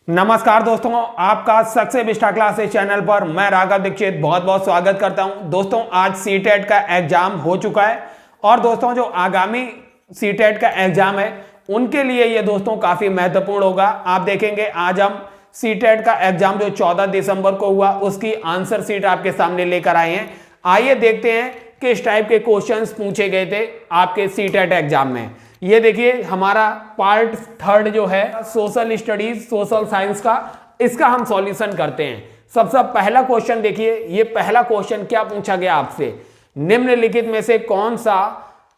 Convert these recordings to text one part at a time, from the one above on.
नमस्कार दोस्तों, आपका सक्सेस स्टार क्लासेस चैनल पर मैं राघव दीक्षित बहुत बहुत स्वागत करता हूं। दोस्तों आज सीटेट का एग्जाम हो चुका है और दोस्तों जो आगामी सीटेट का एग्जाम है उनके लिए ये दोस्तों काफी महत्वपूर्ण होगा। आप देखेंगे आज हम सीटेट का एग्जाम जो 14 दिसंबर को हुआ उसकी आंसर शीट आपके सामने लेकर आए हैं। आइए देखते हैं किस टाइप के क्वेश्चंस पूछे गए थे आपके सीटेट एग्जाम में। ये देखिए हमारा पार्ट 3 जो है सोशल स्टडीज सोशल साइंस का, इसका हम सॉल्यूशन करते हैं। सबसे पहला क्वेश्चन देखिए, ये पहला क्वेश्चन क्या पूछा गया आपसे, निम्नलिखित में से कौन सा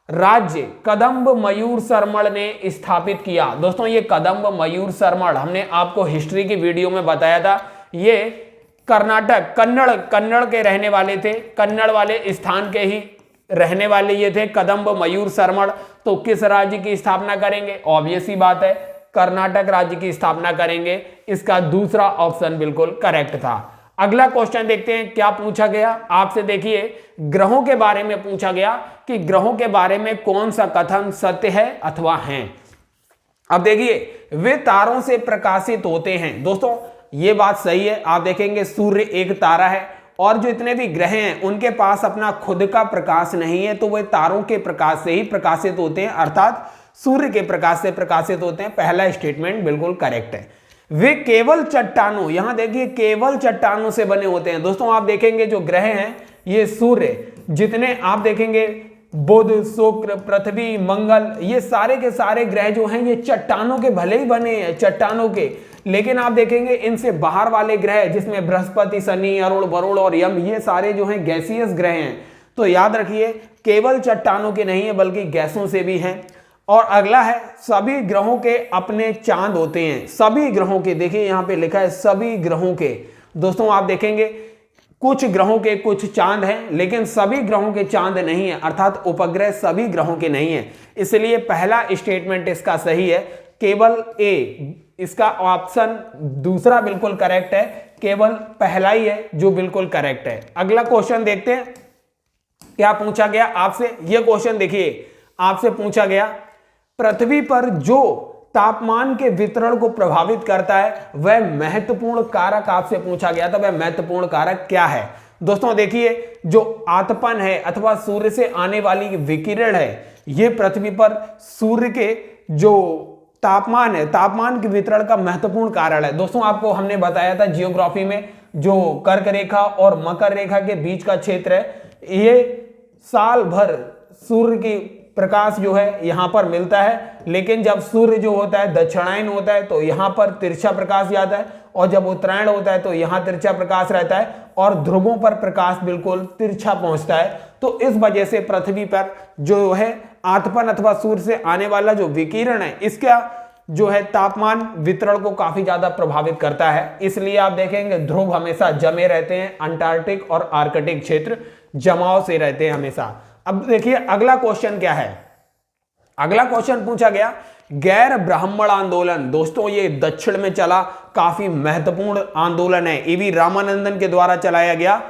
राज्य कदम्ब मयूर सरमण ने स्थापित किया। दोस्तों ये कदम्ब मयूर सरमण हमने आपको हिस्ट्री की वीडियो में बताया था। ये कर्नाटक कन्नड़ के रहने वाले थे, कन्नड़ वाले स्थान के ही रहने वाले ये थे कदम्ब मयूर सरमण। तो किस राज्य की स्थापना करेंगे, ऑब्वियस ही बात है कर्नाटक राज्य की स्थापना करेंगे। इसका दूसरा ऑप्शन बिल्कुल करेक्ट था। अगला क्वेश्चन देखते हैं क्या पूछा गया आपसे। देखिए ग्रहों के बारे में पूछा गया कि ग्रहों के बारे में कौन सा कथन सत्य है अथवा है। अब देखिए वे तारों से प्रकाशित होते हैं। दोस्तों ये बात सही है। आप देखेंगे सूर्य एक तारा है और जो इतने भी ग्रह हैं उनके पास अपना खुद का प्रकाश नहीं है, तो वे तारों के प्रकाश से ही प्रकाशित होते हैं, अर्थात सूर्य के प्रकाश से प्रकाशित होते हैं। पहला स्टेटमेंट बिल्कुल करेक्ट है। वे केवल चट्टानों, यहां देखिए केवल चट्टानों से बने होते हैं। दोस्तों आप देखेंगे जो ग्रह हैं ये सूर्य, जितने आप देखेंगे बुध, शुक्र, पृथ्वी, मंगल, ये सारे के सारे ग्रह जो हैं ये चट्टानों के भले ही बने हैं, चट्टानों के, लेकिन आप देखेंगे इनसे बाहर वाले ग्रह जिसमें बृहस्पति, शनि, अरुण, वरुण और यम, ये सारे जो हैं गैसियस ग्रह हैं। तो याद रखिए केवल चट्टानों के नहीं है बल्कि गैसों से भी हैं। और अगला है सभी ग्रहों के अपने चांद होते हैं। सभी ग्रहों के, देखिए यहां पे लिखा है सभी ग्रहों के। दोस्तों आप देखेंगे कुछ ग्रहों के कुछ चांद हैं लेकिन सभी ग्रहों के चांद नहीं है, अर्थात उपग्रह सभी ग्रहों के नहीं है। इसलिए पहला स्टेटमेंट इसका सही है, केवल ए। इसका ऑप्शन दूसरा बिल्कुल करेक्ट है, केवल पहला ही है जो बिल्कुल करेक्ट है। अगला क्वेश्चन देखते हैं क्या पूछा गया आपसे। यह क्वेश्चन देखिए आपसे पूछा गया पृथ्वी पर जो तापमान के वितरण को प्रभावित करता है वह महत्वपूर्ण कारक आपसे पूछा गया था। वह महत्वपूर्ण कारक क्या है। दोस्तों देखिए जो आतपन है अथवा सूर्य से आने वाली विकिरण है, यह पृथ्वी पर सूर्य के जो तापमान है, तापमान के वितरण का महत्वपूर्ण कारण है। दोस्तों आपको हमने बताया था जियोग्राफी में, जो कर्क रेखा और मकर रेखा के बीच का क्षेत्र है, ये साल भर सूर्य की प्रकाश जो है यहां पर मिलता है, लेकिन जब सूर्य जो होता है दक्षिणायन होता है तो यहां पर तिरछा प्रकाश जाता है, और जब उत्तरायण होता है तो यहां तिरछा प्रकाश रहता है और ध्रुवों पर प्रकाश बिल्कुल तिरछा पहुंचता है। तो इस वजह से पृथ्वी पर जो है आतपन अथवा सूर्य से आने वाला जो विकिरण है, इसका जो है तापमान वितरण को काफी ज्यादा प्रभावित करता है। इसलिए आप देखेंगे ध्रुव हमेशा जमे रहते हैं, अंटार्कटिक और आर्कटिक क्षेत्र जमाव से रहते हैं हमेशा। अब देखिए अगला क्वेश्चन क्या है। अगला क्वेश्चन पूछा गया गैर ब्राह्मण आंदोलन। दोस्तों ये दक्षिण में चला काफी महत्वपूर्ण आंदोलन है, ईवी रामानंदन के द्वारा चलाया गया।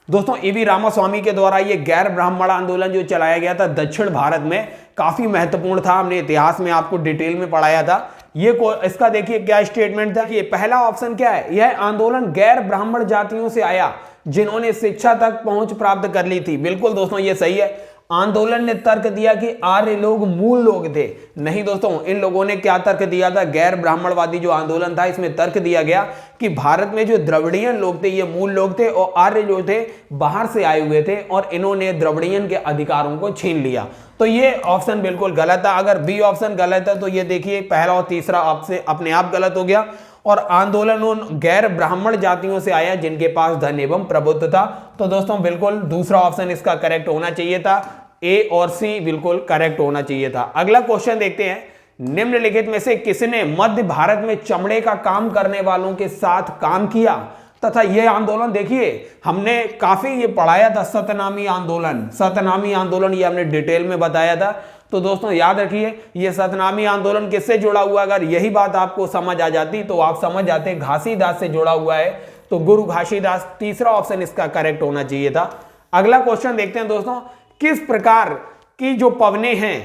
दोस्तों ईवी रामास्वामी के द्वारा ये गैर ब्राह्मण आंदोलन जो चलाया गया था दक्षिण भारत में, काफी महत्वपूर्ण था। हमने इतिहास में आपको डिटेल में पढ़ाया था। ये इसका देखिए क्या स्टेटमेंट था। ये पहला ऑप्शन क्या है, यह आंदोलन गैर ब्राह्मण जातियों से आया जिन्होंने शिक्षा तक पहुंच प्राप्त कर ली थी। बिल्कुल दोस्तों ये सही है। आंदोलन ने तर्क दिया कि आर्य लोग मूल लोग थे। नहीं दोस्तों, इन लोगों ने क्या तर्क दिया था, गैर ब्राह्मणवादी जो आंदोलन था इसमें तर्क दिया गया कि भारत में जो द्रविड़ियन लोग थे ये मूल लोग थे और आर्य जो थे बाहर से आए हुए थे और इन्होंने द्रविड़ियन के अधिकारों को छीन लिया। तो ये ऑप्शन बिल्कुल गलत था। अगर बी ऑप्शन गलत है तो ये देखिए पहला और तीसरा आपसे अपने आप गलत हो गया। और आंदोलन उन गैर ब्राह्मण जातियों से आया जिनके पास धन एवं प्रभुत्व था। तो दोस्तों बिल्कुल दूसरा ऑप्शन इसका करेक्ट होना चाहिए था, ए और सी बिल्कुल करेक्ट होना चाहिए था। अगला क्वेश्चन देखते हैं निम्नलिखित में से किसने मध्य भारत में चमड़े का काम करने वालों के साथ काम किया तथा यह आंदोलन, देखिए हमने काफी ये पढ़ाया था सतनामी आंदोलन। सतनामी आंदोलन ये हमने डिटेल में बताया था। तो दोस्तों याद रखिए ये सतनामी आंदोलन किससे जुड़ा हुआ, अगर यही बात आपको समझ आ जाती तो आप समझ जाते घासीदास से जुड़ा हुआ है। तो गुरु घासीदास, तीसरा ऑप्शन इसका करेक्ट होना चाहिए था। अगला क्वेश्चन देखते हैं दोस्तों, किस प्रकार की जो पवने हैं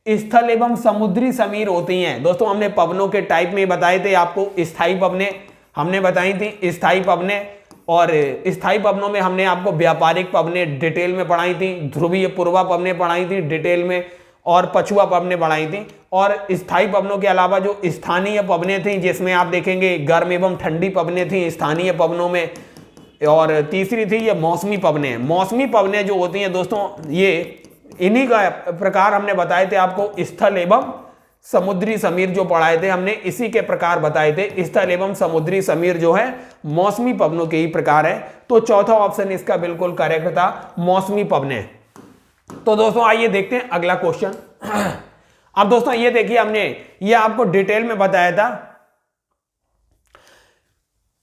स्थल एवं समुद्री समीर होती हैं। दोस्तों हमने पवनों के टाइप में बताए थे आपको, स्थायी पवनें हमने बताई थी, स्थायी पवनें, और स्थायी पवनों में हमने आपको व्यापारिक पवनें डिटेल में पढ़ाई थी, ध्रुवीय पूर्वा पवनें पढ़ाई थी डिटेल में, और पछुआ पवनें पढ़ाई थी। और स्थायी पवनों के अलावा जो स्थानीय पवनें थी, जिसमें आप देखेंगे गर्म एवं ठंडी पवनें थी स्थानीय पवनों में, और तीसरी थी ये मौसमी पवनें। मौसमी पवनें जो होती हैं दोस्तों, ये इन्हीं का प्रकार हमने बताए थे आपको, स्थल एवं समुद्री समीर जो पढ़ाए थे हमने, इसी के प्रकार बताए थे। स्थल एवं समुद्री समीर जो है मौसमी पवनों के ही प्रकार है। तो चौथा ऑप्शन इसका बिल्कुल करेक्ट था, मौसमी पवनें। तो दोस्तों आइए देखते हैं अगला क्वेश्चन। अब दोस्तों ये देखिए, हमने ये आपको डिटेल में बताया था।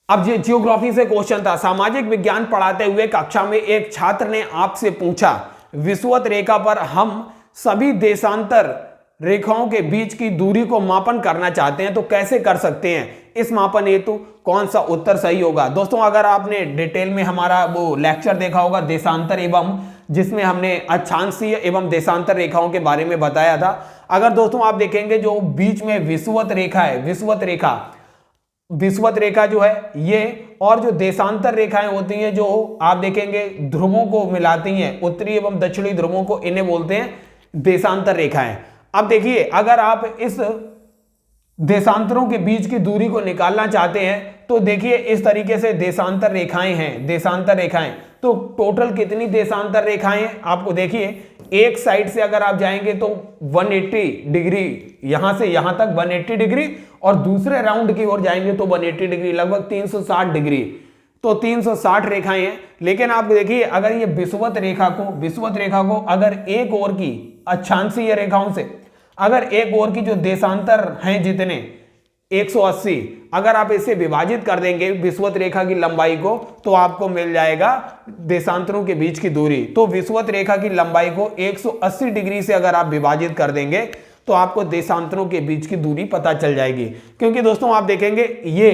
अब ये जियोग्राफी से क्वेश्चन था। सामाजिक विज्ञान पढ़ाते हुए कक्षा में एक छात्र ने आपसे पूछा, विषुवत रेखा पर हम सभी देशांतर रेखाओं के बीच की दूरी को मापन करना चाहते हैं, तो कैसे कर सकते हैं? इस मापन हेतु कौन सा उत्तर सही होगा? दोस्तों अगर आपने डिटेल में हमारा वो लेक्चर देखा होगा देशांतर एवं, जिसमें हमने अक्षांशीय एवं देशांतर रेखाओं के बारे में बताया था, अगर दोस्तों आप देखेंगे जो बीच में विषुवत रेखा है, विषुवत रेखा जो है ये, और जो देशांतर रेखाएं होती हैं जो आप देखेंगे ध्रुवों को मिलाती हैं, उत्तरी एवं दक्षिणी ध्रुवों को, इन्हें बोलते हैं देशांतर रेखाएं। अब देखिए, अगर आप इस देशांतरों के बीच की दूरी को निकालना चाहते हैं तो देखिए इस तरीके से देशांतर रेखाएं हैं, देशांतर रेखाएं। तो टोटल कितनी देशांतर रेखाएं हैं आपको देखिए, एक साइड से अगर आप जाएंगे तो 180 डिग्री, यहां से यहां तक 180 डिग्री, और दूसरे राउंड की ओर जाएंगे तो 180 डिग्री, लगभग 360 डिग्री। तो 360 रेखाएं हैं। लेकिन आप देखिए, अगर ये विषुवत रेखा को अगर एक ओर की अक्षांशीय रेखाओं से, अगर एक ओर की जो देशांतर हैं जितने 180, अगर आप इसे विभाजित कर देंगे विषुवत रेखा की लंबाई को, तो आपको मिल जाएगा देशांतरों के बीच की दूरी। तो विषुवत रेखा की लंबाई को 180 डिग्री से अगर आप विभाजित कर देंगे तो आपको देशांतरों के बीच की दूरी पता चल जाएगी। क्योंकि दोस्तों आप देखेंगे ये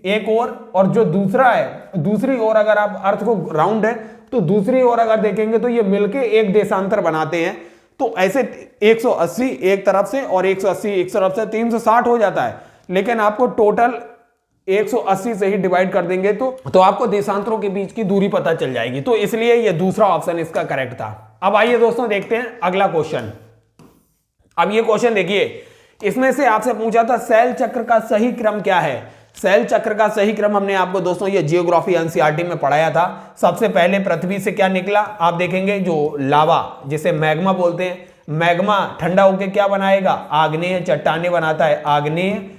एक ओर, और जो दूसरा है, दूसरी ओर अगर आप अर्थ को राउंड है तो दूसरी ओर अगर देखेंगे तो ये मिलके एक देशांतर बनाते हैं। तो ऐसे 180 एक तरफ से और 180 एक तरफ से 360 हो जाता है। लेकिन आपको टोटल 180 से ही डिवाइड कर देंगे तो आपको देशांतरों के बीच की दूरी पता चल जाएगी। तो इसलिए ये दूसरा ऑप्शन इसका करेक्ट था। अब आइए दोस्तों देखते हैं अगला क्वेश्चन। अब ये क्वेश्चन देखिए, इसमें से आपसे पूछा था शैल चक्र का सही क्रम क्या है। शैल चक्र का सही क्रम हमने आपको दोस्तों ये जियोग्राफी एनसीईआरटी में पढ़ाया था। सबसे पहले पृथ्वी से क्या निकला, आप देखेंगे जो लावा, जिसे मैग्मा बोलते हैं, मैग्मा ठंडा होकर क्या बनाएगा, आग्नेय चट्टाने बनाता है। आग्नेय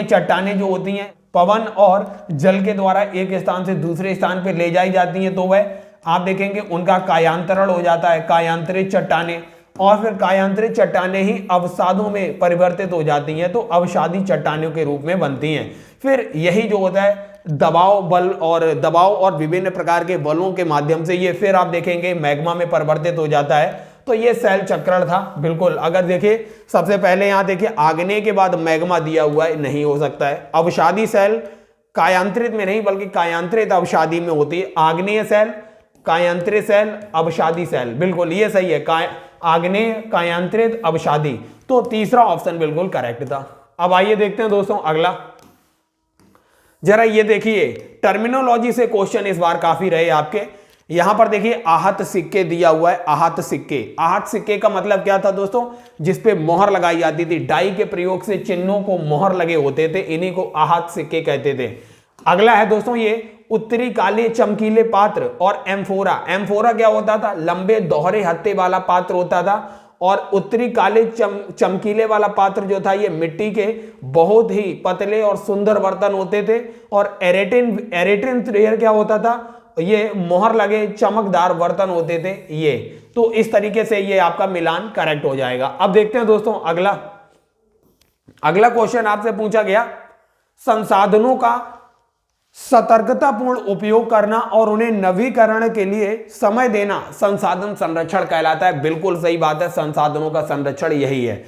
चट्टाने जो होती हैं पवन और जल के द्वारा एक स्थान से दूसरे स्थान पे ले जाई जाती हैं, तो वह आप देखेंगे उनका कायांतरण हो जाता है, कायांतरित चट्टाने, और फिर कायांतरित चट्टाने ही अवसादों में परिवर्तित हो जाती हैं, तो अवसादी चट्टानों के रूप में बनती हैं। फिर यही जो होता है दबाव और विभिन्न प्रकार के बलों के माध्यम से ये फिर आप देखेंगे मैग्मा में परिवर्तित हो जाता है। तो ये शैल चक्रण था बिल्कुल। अगर देखिए सबसे पहले यहाँ देखिए आग्नेय के बाद मैग्मा दिया हुआ है, नहीं हो सकता है। अवसादी शैल कायांतरित में नहीं बल्कि कायांतरित अवसादी में होती है। आग्नेय शैल, कायांतरित शैल, अवसादी शैल, बिल्कुल ये सही है, आग्नेय, कायांतरित, अवसादी। तो तीसरा ऑप्शन बिल्कुल करेक्ट था। अब आइए देखते हैं दोस्तों अगला। जरा ये देखिए, टर्मिनोलॉजी से क्वेश्चन इस बार काफी रहे आपके। यहां पर देखिए आहत सिक्के दिया हुआ है, आहत सिक्के का मतलब क्या था दोस्तों, जिसपे मोहर लगाई जाती थी। डाई के प्रयोग से चिन्हों को मोहर लगे होते थे, इन्हीं को आहत सिक्के कहते थे। अगला है दोस्तों ये उत्तरी काले चमकीले पात्र और एम्फोरा क्या होता था, लंबे दोहरे हत्थे वाला पात्र होता था। और उत्तरी काले चमकीले वाला पात्र जो था ये मिट्टी के बहुत ही पतले और सुंदर बर्तन होते थे। और एरेटिन ट्रेयर क्या होता था, ये मोहर लगे चमकदार बर्तन होते थे ये। तो इस तरीके से ये आपका मिलान करेक्ट हो जाएगा। अब देखते हैं दोस्तों अगला क्वेश्चन आपसे पूछा गया, संसाधनों का सतर्कतापूर्ण उपयोग करना और उन्हें नवीकरण के लिए समय देना संसाधन संरक्षण कहलाता है। बिल्कुल सही बात है, संसाधनों का संरक्षण यही है।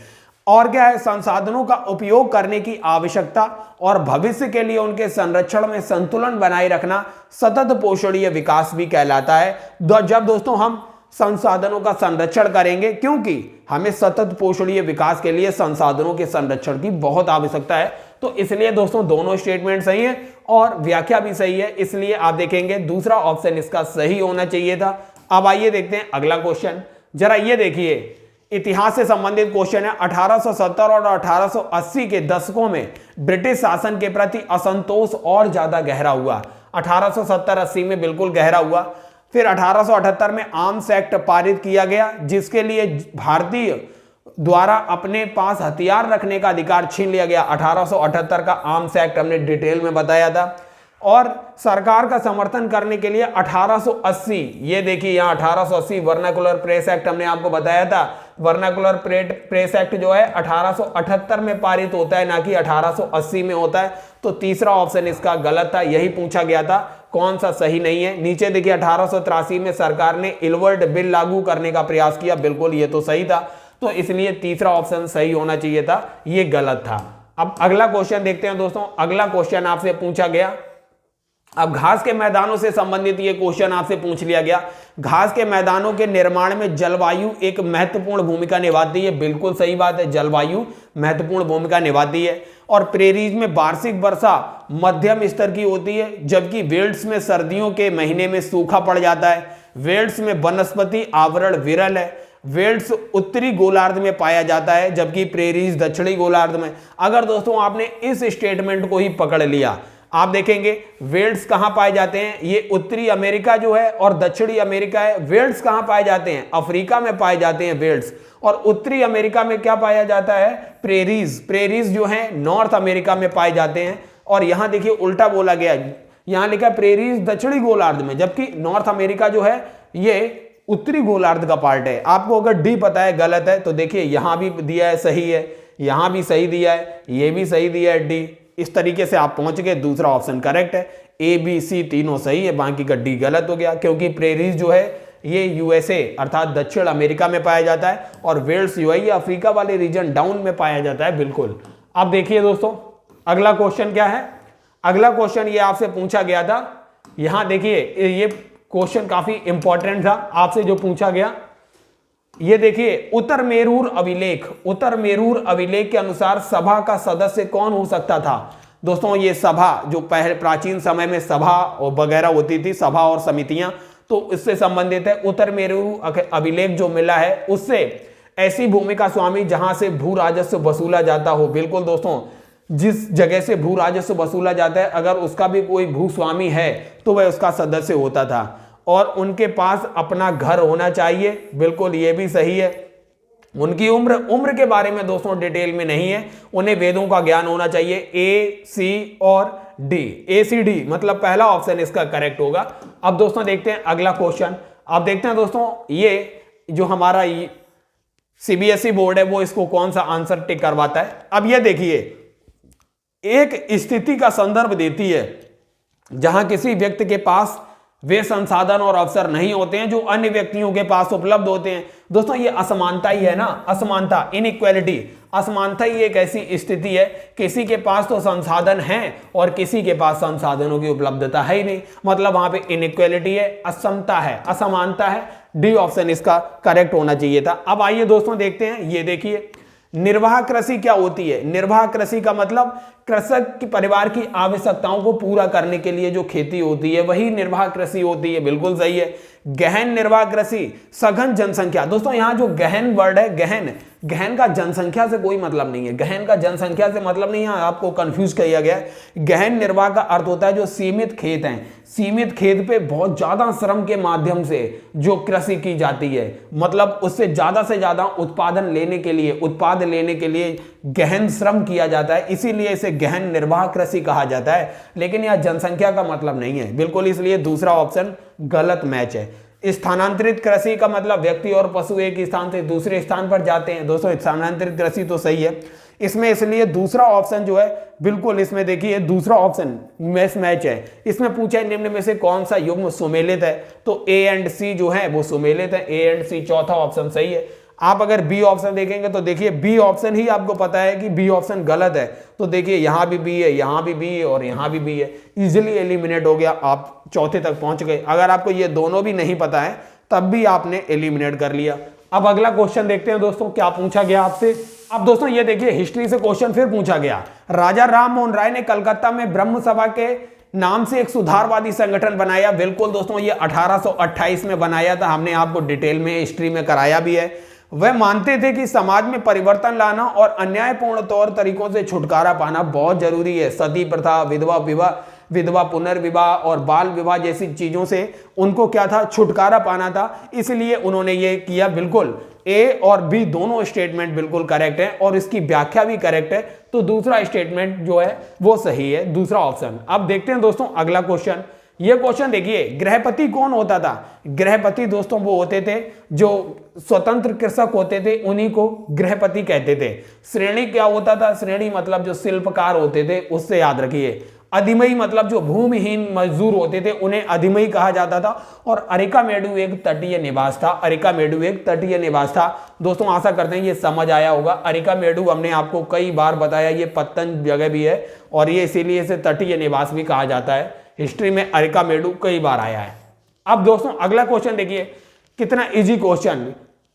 और क्या है, संसाधनों का उपयोग करने की आवश्यकता और भविष्य के लिए उनके संरक्षण में संतुलन बनाए रखना सतत पोषणीय विकास भी कहलाता है। जब दोस्तों हम संसाधनों का संरक्षण करेंगे, क्योंकि हमें सतत पोषणीय विकास के लिए संसाधनों के संरक्षण की बहुत आवश्यकता है। तो इसलिए दोस्तों दोनों स्टेटमेंट सही है और व्याख्या भी सही है, इसलिए आप देखेंगे दूसरा ऑप्शन इसका सही होना चाहिए था। अब आइए देखते हैं अगला क्वेश्चन। जरा ये देखिए, इतिहास से संबंधित क्वेश्चन है। 1870 और 1880 के दशकों में ब्रिटिश शासन के प्रति असंतोष और ज्यादा गहरा हुआ। 1870-80 में बिल्कुल गहरा हुआ। फिर 1878 में आर्म्स एक्ट पारित किया गया, जिसके लिए भारतीय द्वारा अपने पास हथियार रखने का अधिकार छीन लिया गया। 1878 का आर्म्स एक्ट हमने डिटेल में बताया था। और सरकार का समर्थन करने के लिए 1880, ये देखिए यहाँ 1880 वर्नाकुलर प्रेस एक्ट हमने आपको बताया था। वर्नाकुलर प्रेस एक्ट जो है 1878 में पारित होता है, ना कि 1880 में होता है। तो तीसरा ऑप्शन इसका गलत था, यही पूछा गया था, कौन सा सही नहीं है। नीचे देखिए 1883 में सरकार ने इलवर्ड बिल लागू करने का प्रयास किया, बिल्कुल ये तो सही था। तो इसलिए तीसरा ऑप्शन सही होना चाहिए था, ये गलत था। अब अगला क्वेश्चन देखते हैं दोस्तों। अगला क्वेश्चन आपसे पूछा गया, अब घास के मैदानों से संबंधित ये क्वेश्चन आपसे पूछ लिया गया। घास के मैदानों के निर्माण में जलवायु एक महत्वपूर्ण भूमिका निभाती है, बिल्कुल सही बात है, जलवायु महत्वपूर्ण भूमिका निभाती है। और प्रेरीज में वार्षिक वर्षा मध्यम स्तर की होती है, जबकि वेल्ड्स में सर्दियों के महीने में सूखा पड़ जाता है। वेल्ड्स में वनस्पति आवरण विरल है। वेल्ड्स उत्तरी गोलार्ध में पाया जाता है, जबकि प्रेरीज दक्षिणी गोलार्ध में। अगर दोस्तों आपने इस स्टेटमेंट को ही पकड़ लिया, आप देखेंगे वेल्ड्स कहां पाए जाते हैं, ये उत्तरी अमेरिका जो है और दक्षिणी अमेरिका है। वेल्ड्स कहां पाए जाते हैं, अफ्रीका में पाए जाते हैं वेल्ड्स। और उत्तरी अमेरिका में क्या पाया जाता है, प्रेरीज। प्रेरीज जो है नॉर्थ अमेरिका में पाए जाते हैं। और यहां देखिए उल्टा बोला गया, यहां लिखा प्रेरीज दक्षिणी गोलार्ध में, जबकि नॉर्थ अमेरिका जो है ये उत्तरी गोलार्ध का पार्ट है। आपको अगर डी पता है गलत है तो देखिए यहां भी दिया है सही है, यहां भी सही दिया है, ये भी सही दिया है डी। इस तरीके से आप पहुंच गए, दूसरा ऑप्शन करेक्ट है। ए बी सी तीनों सही है, बाकी का डी गलत हो गया, क्योंकि प्रेरीज जो है ये यूएसए अर्थात दक्षिण अमेरिका में पाया जाता है और वेल्स जो है ये अफ्रीका वाले रीजन डाउन में पाया जाता है, बिल्कुल। अब देखिए दोस्तों अगला क्वेश्चन क्या है। अगला क्वेश्चन ये आपसे पूछा गया था, यहां देखिए ये क्वेश्चन काफी इंपॉर्टेंट था आपसे जो पूछा गया। ये देखिए उत्तर मेरूर अभिलेख, उत्तर मेरूर अभिलेख के अनुसार सभा का सदस्य कौन हो सकता था। दोस्तों ये सभा जो पहले प्राचीन समय में सभा और वगैरह होती थी, सभा और समितियां, तो इससे संबंधित है। उत्तर मेरूर अभिलेख जो मिला है उससे ऐसी भूमि का स्वामी जहां से भू राजस्व वसूला जाता हो। बिल्कुल दोस्तों, जिस जगह से भू राजस्व वसूला जाता है अगर उसका भी कोई भूस्वामी है तो वह उसका सदस्य होता था। और उनके पास अपना घर होना चाहिए, बिल्कुल ये भी सही है। उनकी उम्र के बारे में दोस्तों डिटेल में नहीं है, उन्हें वेदों का ज्ञान होना चाहिए। ए सी और डी, ए सी डी मतलब पहला ऑप्शन इसका करेक्ट होगा। अब दोस्तों देखते हैं अगला क्वेश्चन। अब देखते हैं दोस्तों ये जो हमारा सीबीएसई बोर्ड है वो इसको कौन सा आंसर टिक करवाता है। अब ये देखिए एक स्थिति का संदर्भ देती है जहां किसी व्यक्ति के पास वे संसाधन और अवसर नहीं होते हैं जो अन्य व्यक्तियों के पास उपलब्ध होते हैं। दोस्तों ये असमानता ही है ना, असमानता, इनइक्वालिटी। असमानता ही एक ऐसी स्थिति है, किसी के पास तो संसाधन हैं और किसी के पास संसाधनों की उपलब्धता है ही नहीं, मतलब वहां पे इनइक्वालिटी है, असमता है, असमानता है। डी ऑप्शन इसका करेक्ट होना चाहिए था। अब आइए दोस्तों देखते हैं, ये देखिए निर्वाह कृषि क्या होती है। निर्वाह कृषि का मतलब कृषक के परिवार की आवश्यकताओं को पूरा करने के लिए जो खेती होती है वही निर्वाह कृषि होती है, बिल्कुल सही है। गहन निर्वाह कृषि, सघन जनसंख्या। दोस्तों यहां जो गहन वर्ड है, गहन, गहन का जनसंख्या से कोई मतलब नहीं है, गहन का जनसंख्या से मतलब नहीं है, आपको कंफ्यूज किया गया है। गहन निर्वाह का अर्थ होता है जो सीमित खेत हैं, सीमित खेत पे बहुत ज्यादा श्रम के माध्यम से जो कृषि की जाती है, मतलब उससे ज्यादा से ज्यादा उत्पादन लेने के लिए, उत्पाद लेने के लिए गहन श्रम किया जाता है, इसीलिए इसे गहन निर्वाह कृषि कहा जाता है। लेकिन यह जनसंख्या का मतलब नहीं है, बिल्कुल, इसलिए दूसरा ऑप्शन गलत मैच है। स्थानांतरित कृषि का मतलब व्यक्ति और पशु एक स्थान से दूसरे स्थान पर जाते हैं। दोस्तों स्थानांतरित कृषि तो सही है इसमें, इसलिए दूसरा ऑप्शन जो है बिल्कुल, इसमें देखिए दूसरा ऑप्शन मैच है। इसमें पूछा है निम्न में से कौन सा युग्म सुमेलित है, तो ए एंड सी जो है वो सुमेलित है, ए एंड सी, चौथा ऑप्शन सही है। आप अगर बी ऑप्शन देखेंगे तो देखिए बी ऑप्शन ही आपको पता है कि बी ऑप्शन गलत है, तो देखिए यहां भी बी है, यहां भी बी है और यहां भी बी है, इजीली एलिमिनेट हो गया, आप चौथे तक पहुंच गए। अगर आपको ये दोनों भी नहीं पता है तब भी आपने एलिमिनेट कर लिया। अब अगला क्वेश्चन देखते हैं दोस्तों क्या पूछा गया आपसे। अब दोस्तों ये देखिए हिस्ट्री से क्वेश्चन फिर पूछा गया। राजा राम मोहन राय ने कलकत्ता में ब्रह्म सभा के नाम से एक सुधारवादी संगठन बनाया। बिल्कुल दोस्तों ये 1828 में बनाया था, हमने आपको डिटेल में हिस्ट्री में कराया भी है। वह मानते थे कि समाज में परिवर्तन लाना और अन्यायपूर्ण तौर तरीकों से छुटकारा पाना बहुत जरूरी है। सती प्रथा, विधवा पुनर्विवाह और बाल विवाह जैसी चीजों से उनको क्या था, छुटकारा पाना था, इसलिए उन्होंने ये किया। बिल्कुल ए और बी दोनों स्टेटमेंट बिल्कुल करेक्ट है और इसकी व्याख्या भी करेक्ट है, तो दूसरा स्टेटमेंट जो है वो सही है, दूसरा ऑप्शन। अब देखते हैं दोस्तों अगला क्वेश्चन। ये क्वेश्चन देखिए, गृहपति कौन होता था? गृहपति दोस्तों वो होते थे जो स्वतंत्र कृषक होते थे, उन्हीं को गृहपति कहते थे। श्रेणी क्या होता था? श्रेणी मतलब जो शिल्पकार होते थे, उससे याद रखिए। अधिमयी मतलब जो भूमिहीन मजदूर होते थे उन्हें अधिमयी कहा जाता था। और अरिकामेडु एक तटीय निवास था। अरिकामेडु एक तटीय निवास था। दोस्तों आशा करते हैं ये समझ आया होगा। अरिकामेडु हमने आपको कई बार बताया, ये पत्तन जगह भी है और ये इसीलिए इसे तटीय निवास भी कहा जाता है। हिस्ट्री में अरिकामेडु कई बार आया है। अब दोस्तों अगला क्वेश्चन देखिए, कितना इजी क्वेश्चन।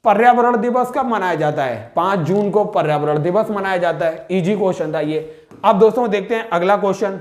पर्यावरण दिवस कब मनाया जाता है? 5 जून को पर्यावरण दिवस मनाया जाता है। इजी क्वेश्चन था ये। अब दोस्तों देखते हैं अगला क्वेश्चन।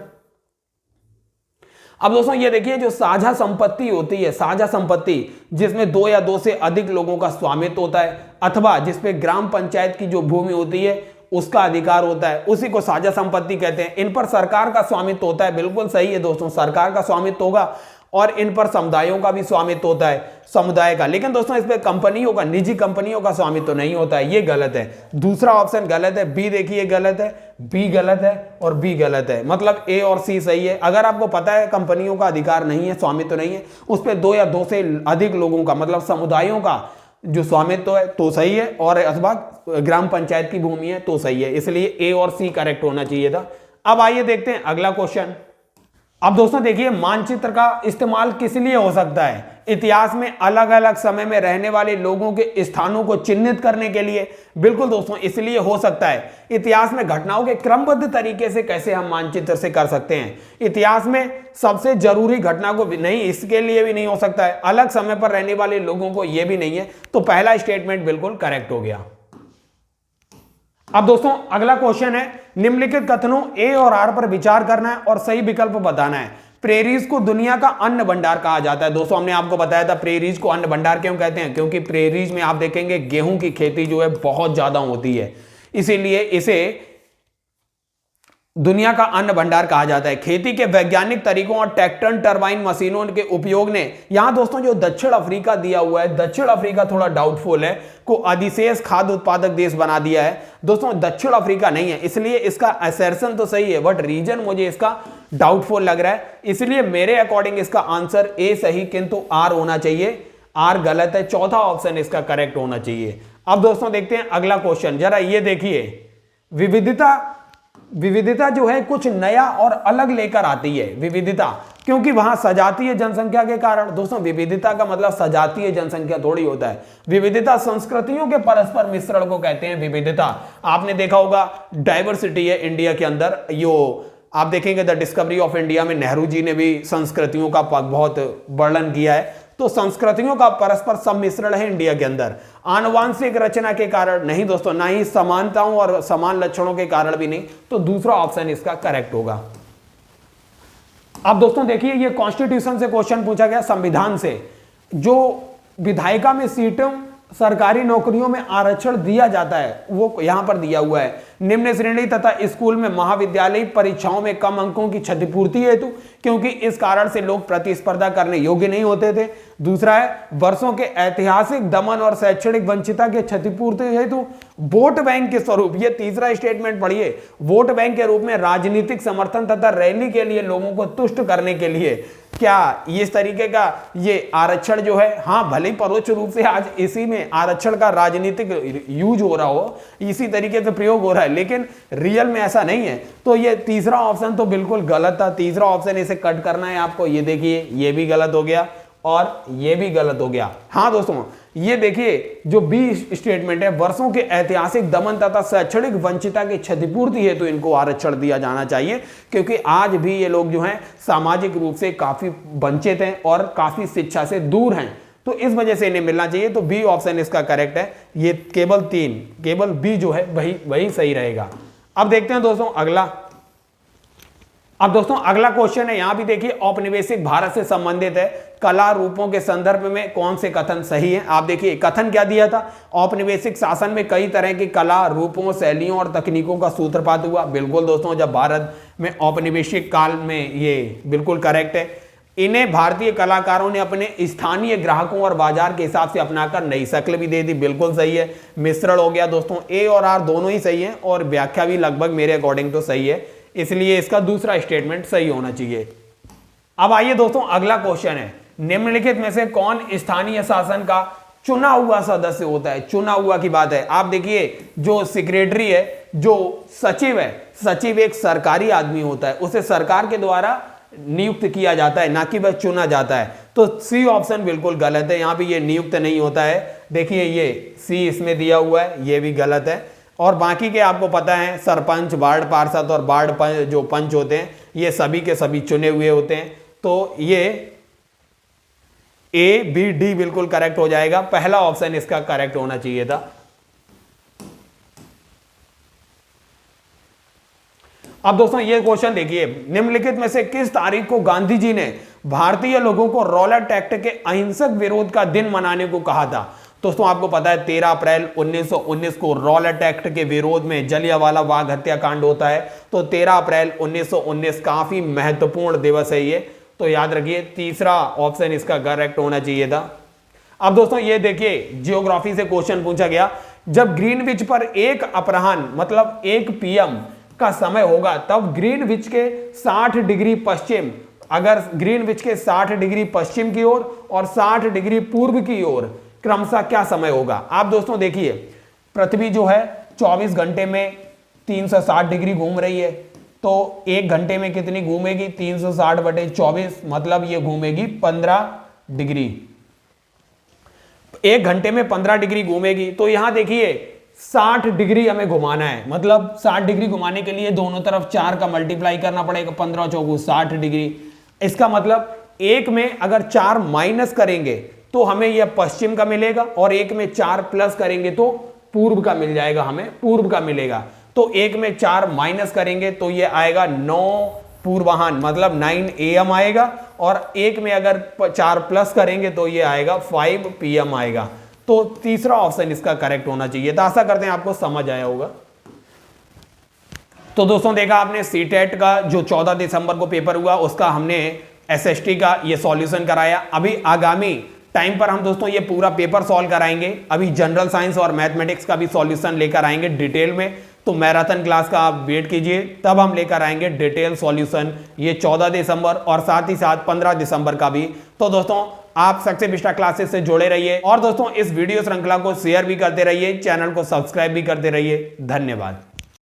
अब दोस्तों ये देखिए, जो साझा संपत्ति होती है, साझा संपत्ति जिसमें 2 या 2 से अधिक लोगों का स्वामित्व होता है अथवा जिसपे ग्राम पंचायत की जो भूमि होती है उसका अधिकार होता है, उसी को साझा संपत्ति कहते हैं। इन पर सरकार का स्वामित्व होता है। बिल्कुल सही है दोस्तों, सरकार का स्वामित्व होगा और इन पर समुदायों का भी स्वामित्व होता है, समुदाय का। लेकिन दोस्तों इस पे कंपनियों का, निजी कंपनियों का स्वामित्व नहीं होता है, ये गलत है। दूसरा ऑप्शन गलत है, बी देखिए गलत है, बी गलत है और बी गलत है। मतलब ए और सी सही है। अगर आपको पता है कंपनियों का अधिकार नहीं है, स्वामित्व नहीं है, उस पर 2 या 2 से अधिक लोगों का मतलब समुदायों का जो स्वामित्व है तो सही है, और अथवा ग्राम पंचायत की भूमि है तो सही है। इसलिए ए और सी करेक्ट होना चाहिए था। अब आइए देखते हैं अगला क्वेश्चन। अब दोस्तों देखिए, मानचित्र का इस्तेमाल किस लिए हो सकता है? इतिहास में अलग अलग समय में रहने वाले लोगों के स्थानों को चिन्हित करने के लिए। बिल्कुल दोस्तों इसलिए हो सकता है। इतिहास में घटनाओं के क्रमबद्ध तरीके से कैसे हम मानचित्र से कर सकते हैं? इतिहास में सबसे जरूरी घटना को नहीं, इसके लिए भी नहीं हो सकता है। अलग समय पर रहने वाले लोगों को यह भी नहीं है, तो पहला स्टेटमेंट बिल्कुल करेक्ट हो गया। अब दोस्तों अगला क्वेश्चन है, निम्नलिखित कथनों ए और आर पर विचार करना है और सही विकल्प बताना है। प्रेरीज को दुनिया का अन्न भंडार कहा जाता है। दोस्तों हमने आपको बताया था प्रेरीज को अन्न भंडार क्यों कहते हैं, क्योंकि प्रेरीज में आप देखेंगे गेहूं की खेती जो है बहुत ज्यादा होती है, इसीलिए इसे दुनिया का अन्न भंडार कहा जाता है। खेती के वैज्ञानिक तरीकों और ट्रैक्टर टरबाइन मशीनों के उपयोग ने, यहां दोस्तों जो दक्षिण अफ्रीका दिया हुआ है, दक्षिण अफ्रीका थोड़ा डाउटफुल है, को अधिशेष खाद्य उत्पादक देश बना दिया है। दोस्तों दक्षिण अफ्रीका नहीं है, इसलिए इसका असर्शन तो सही है बट रीजन मुझे इसका डाउटफुल लग रहा है, इसलिए मेरे अकॉर्डिंग इसका आंसर ए सही किंतु आर होना चाहिए। आर गलत है, चौथा ऑप्शन इसका करेक्ट होना चाहिए। अब दोस्तों देखते हैं अगला क्वेश्चन। जरा ये देखिए, विविधता जो है कुछ नया और अलग लेकर आती है। विविधता क्योंकि वहां सजातीय जनसंख्या के कारण। दोस्तों विविधता का मतलब सजातीय जनसंख्या थोड़ी होता है। विविधता संस्कृतियों के परस्पर मिश्रण को कहते हैं विविधता। आपने देखा होगा डाइवर्सिटी है इंडिया के अंदर। यो आप देखेंगे द डिस्कवरी ऑफ इंडिया में नेहरू जी ने भी संस्कृतियों का बहुत वर्णन किया है। तो संस्कृतियों का परस्पर सम्मिश्रण है इंडिया के अंदर। आनुवांशिक रचना के कारण नहीं दोस्तों, ना ही समानताओं और समान लक्षणों के कारण भी नहीं, तो दूसरा ऑप्शन इसका करेक्ट होगा। अब दोस्तों देखिए, ये कॉन्स्टिट्यूशन से क्वेश्चन पूछा गया, संविधान से। जो विधायिका में सीटों सरकारी नौकरियों में आरक्षण दिया जाता है वो यहां पर दिया हुआ है। निम्न श्रेणी तथा स्कूल में महाविद्यालय परीक्षाओं में कम अंकों की क्षतिपूर्ति हेतु, क्योंकि इस कारण से लोग प्रतिस्पर्धा करने योग्य नहीं होते थे। दूसरा है वर्षों के ऐतिहासिक दमन और शैक्षणिक वंचितता के क्षतिपूर्ति हेतु वोट बैंक के स्वरूप। ये तीसरा स्टेटमेंट पढ़िए, वोट बैंक के रूप में राजनीतिक समर्थन तथा रैली के लिए लोगों को तुष्ट करने के लिए क्या इस तरीके का ये आरक्षण जो है, हाँ भले ही परोक्ष रूप से आज इसी में आरक्षण का राजनीतिक यूज हो रहा हो, इसी तरीके से प्रयोग हो रहा है, लेकिन रियल में ऐसा नहीं है। तो ये तीसरा ऑप्शन तो बिल्कुल गलत था। तीसरा ऑप्शन इसे कट करना है आपको। ये देखिए, ये भी गलत हो गया और ये भी गलत हो गया। हाँ दोस्तों ये देखिए, जो बी स्टेटमेंट है, वर्षों के ऐतिहासिक दमन तथा शैक्षणिक वंचितता की क्षतिपूर्ति हेतु इनको आरक्षण दिया जाना चाहिए, क्योंकि आज भी ये लोग जो हैं सामाजिक रूप से काफी वंचित हैं और काफी शिक्षा से दूर हैं। तो इस वजह से इन्हें मिलना चाहिए। तो बी ऑप्शन इसका करेक्ट है। ये केवल 3, केवल बी जो है वही सही रहेगा। अब देखते हैं दोस्तों अगला। अब दोस्तों अगला क्वेश्चन है, यहां भी देखिए औपनिवेशिक भारत से संबंधित है। कला रूपों के संदर्भ में कौन से कथन सही है? आप देखिए कथन क्या दिया था, औपनिवेशिक शासन में कई तरह की कला रूपों, शैलियों और तकनीकों का सूत्रपात हुआ। बिल्कुल दोस्तों, जब भारत में औपनिवेशिक काल में, ये बिल्कुल करेक्ट है। इन्हें भारतीय कलाकारों ने अपने स्थानीय ग्राहकों और बाजार के हिसाब से अपनाकर नई शक्ल भी दे दी। बिल्कुल सही है। मिश्रण हो गया दोस्तों, ए और आर दोनों ही सही है और व्याख्या भी लगभग मेरे अकॉर्डिंग तो सही है, इसलिए इसका दूसरा स्टेटमेंट सही होना चाहिए। अब आइए दोस्तों अगला क्वेश्चन है, निम्नलिखित में से कौन स्थानीय शासन का चुना हुआ सदस्य होता है? चुना हुआ की बात है। आप देखिए जो सेक्रेटरी है, जो सचिव है, सचिव एक सरकारी आदमी होता है, उसे सरकार के द्वारा नियुक्त किया जाता है, ना कि बस चुना जाता है। तो सी ऑप्शन बिल्कुल गलत है, यहां पे ये नियुक्त नहीं होता है। देखिए ये सी इसमें दिया हुआ है, ये भी गलत है। और बाकी के आपको पता है, सरपंच, वार्ड पार्षद और वार्ड जो पंच होते हैं, ये सभी के सभी चुने हुए होते हैं। तो ये ए बी डी बिल्कुल करेक्ट हो जाएगा। पहला ऑप्शन इसका करेक्ट होना चाहिए था। अब दोस्तों ये क्वेश्चन देखिए, निम्नलिखित में से किस तारीख को गांधी जी ने भारतीय लोगों को रॉलेट एक्ट के अहिंसक विरोध का दिन मनाने को कहा था? दोस्तों आपको पता है 13 अप्रैल 1919 को रॉलेट एक्ट के विरोध में जलियांवाला बाग हत्याकांड होता है। तो 13 अप्रैल 1919 काफी महत्वपूर्ण दिवस है ये, तो याद रखिए तीसरा ऑप्शन इसका करेक्ट होना चाहिए था। अब दोस्तों ये देखिए जियोग्राफी से क्वेश्चन पूछा गया, जब ग्रीनविच पर 1 अपराह्न मतलब 1 PM का समय होगा, तब ग्रीनविच के 60 डिग्री पश्चिम, अगर ग्रीनविच के 60 डिग्री पश्चिम की ओर और 60 डिग्री पूर्व की ओर क्रमशः क्या समय होगा? आप दोस्तों देखिए पृथ्वी जो है 24 घंटे में 360 डिग्री घूम रही है, तो 1 घंटे में कितनी घूमेगी? 360/24, मतलब ये घूमेगी 15 डिग्री। 1 घंटे में 15 डिग्री घूमेगी। तो यहां देखिए 60 डिग्री हमें घुमाना है, मतलब 60 डिग्री घुमाने के लिए दोनों तरफ 4 का मल्टीप्लाई करना पड़ेगा, 15 चौगु 60 डिग्री। इसका मतलब एक में अगर 4 माइनस करेंगे तो हमें यह पश्चिम का मिलेगा, और एक में 4 प्लस करेंगे तो पूर्व का मिल जाएगा, हमें पूर्व का मिलेगा। तो एक में 4 माइनस करेंगे तो यह आएगा 9 पूर्वाह्न, मतलब 9 AM आएगा, और एक में अगर 4 प्लस करेंगे तो यह आएगा 5 PM आएगा। तो तीसरा ऑप्शन इसका करेक्ट होना चाहिए। तो आशा करते हैं आपको समझ आया होगा। तो दोस्तों देखा आपने सीटेट का जो 14 दिसंबर को पेपर हुआ, उसका हमने SST का ये सॉल्यूशन कराया। अभी आगामी टाइम पर हम दोस्तों ये पूरा पेपर सॉल्व कराएंगे। अभी जनरल साइंस और मैथमेटिक्स का भी सॉल्यूशन लेकर आएंगे डिटेल में, तो मैराथन क्लास का आप वेट कीजिए, तब हम लेकर आएंगे डिटेल सॉल्यूशन ये 14 दिसंबर और साथ ही साथ 15 दिसंबर का भी। तो दोस्तों आप सक्सेस बिस्टा क्लासेस से जुड़े रहिए, और दोस्तों इस वीडियो श्रृंखला को शेयर भी करते रहिए, चैनल को सब्सक्राइब भी करते रहिए। धन्यवाद।